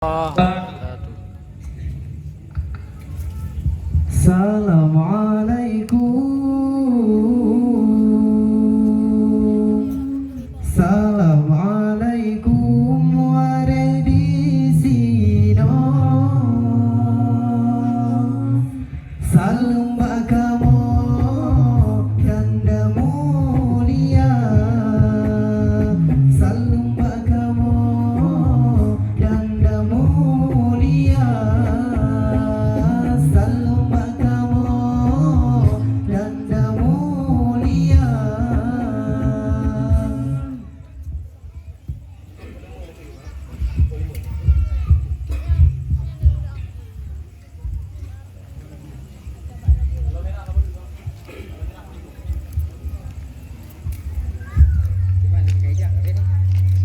Assalamualaikum. Assalamualaikum warahmatullahi Salam kamu kanda mulia. Salam kamu kanda mulia. Salam kamu kanda mulia.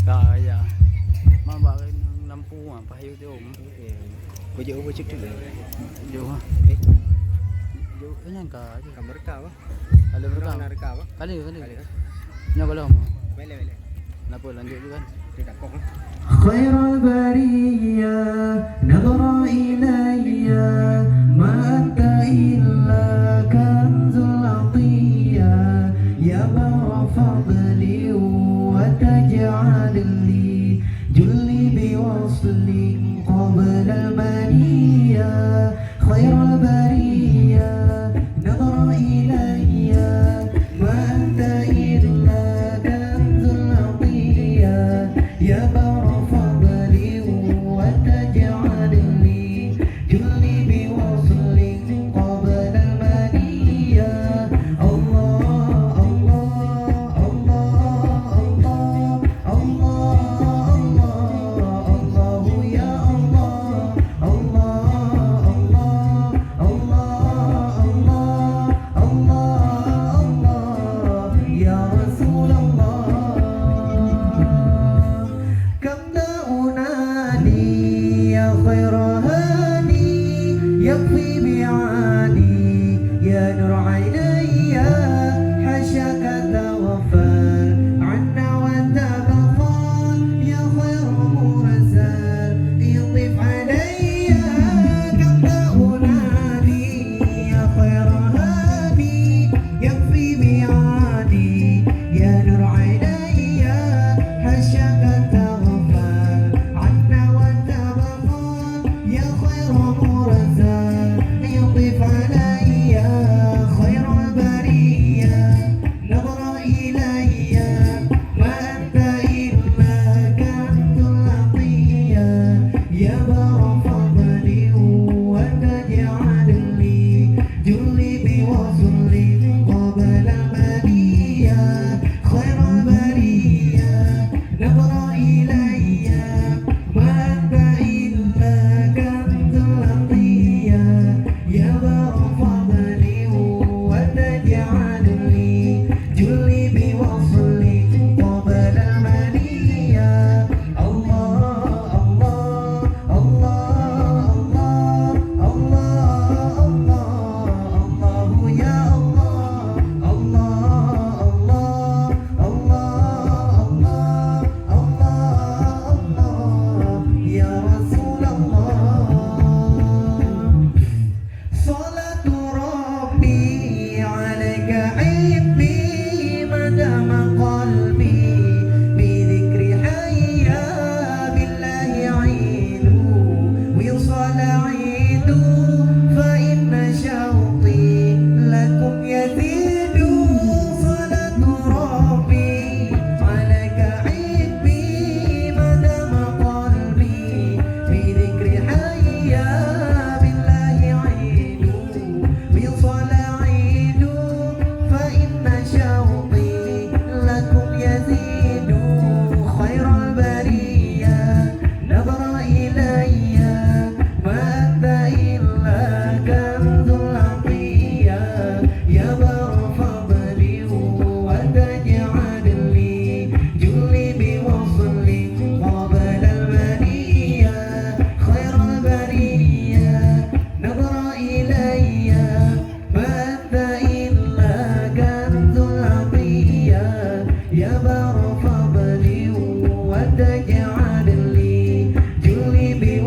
Kaya mabakin ng lampungan pahayo di om. Baju cek dulu. Jo ha. Jo kanyan ka. Kamar ka ba? Kali berka. Ka ba? Kali. Nya kalau mo. Bele. Napa lanjut juga kan. Tidak kok. خير البرية نظر إلي ما أنت إلا كنز العطية يا بر فضلي وتجعل لي جلي بوصل قبل المنية خير البرية نظر إلي ما أنت إلا كنز العطية يا بر فضلي وتجعل لي جلي بوصل قبل المنية الله الله الله الله الله الله يا الله الله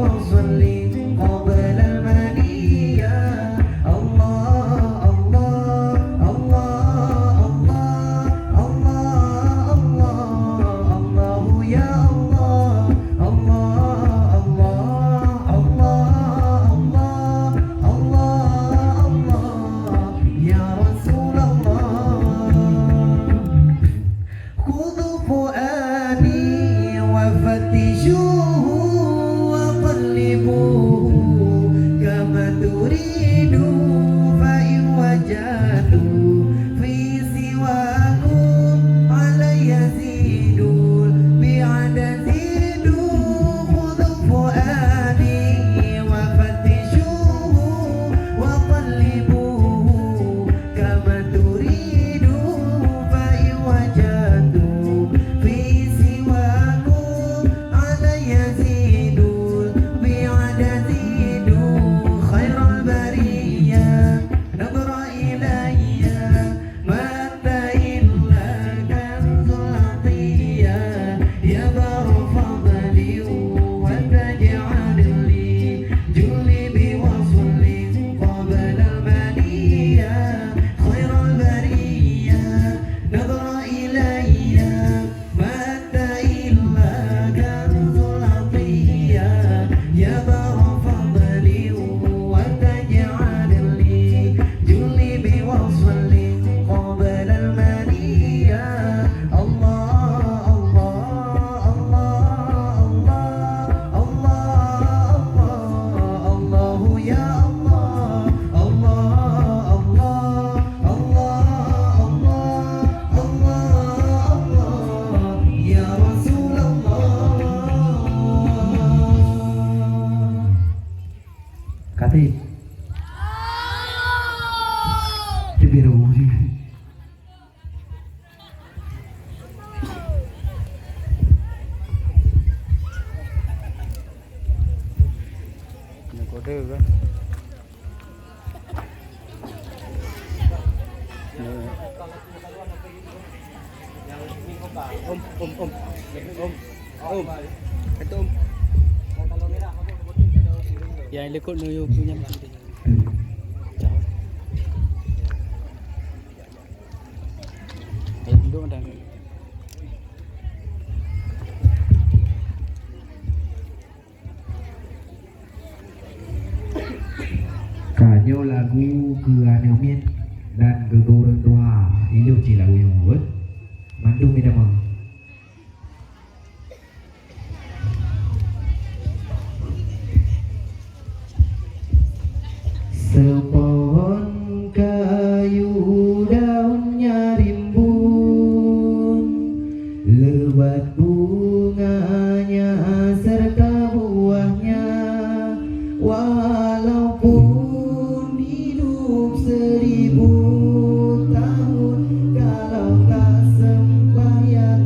وصلي قبل المنية الله الله الله الله الله الله الله يا الله الله الله الله الله الله يا رسول الله خذوا فؤادي وفتشوه وقلبوه كما تريدوا فإن وجدوا في سواكم علي زيدوا بعدد زيدوا خذوا فؤادي وفتشوه وقلبوه كما تريدوا فإن وجدوا في سواكم علي زيدوا بعدد زيدوا خير البرية نظر إلي ما أنت إلا كنز العطية يا بار فضلي وتجعل لي جلي بوصلي قبل المنية خير البرية نظر إلي ما أنت إلا كنز العطية يا بار فضلي وتجعل لي جلي بوصلي قبل المنية الله الله الله الله الله يا الله الله الله الله الله يا رسول الله Katib Tibiru Kena kode kan. Kata om. Yang lekuk nuyu punya macam tu. Jauh. Duduk dah. Kanyo lagu Keaneo Miên dan Gegoreng Doa ini uji lagu yang buat Mandung Midamang Sepohon kayu daunnya rimbun lebat bunganya serta buahnya walaupun hidup 1000 tahun kalau tak sembahyang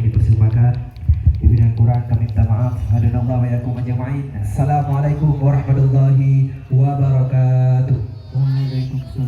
dipersembahkan. Lebih dan kurang kami minta maaf. Hadanallahu wa iyyakum ajma'in. Assalamualaikum warahmatullahi wabarakatuh. Waalaikumsalam.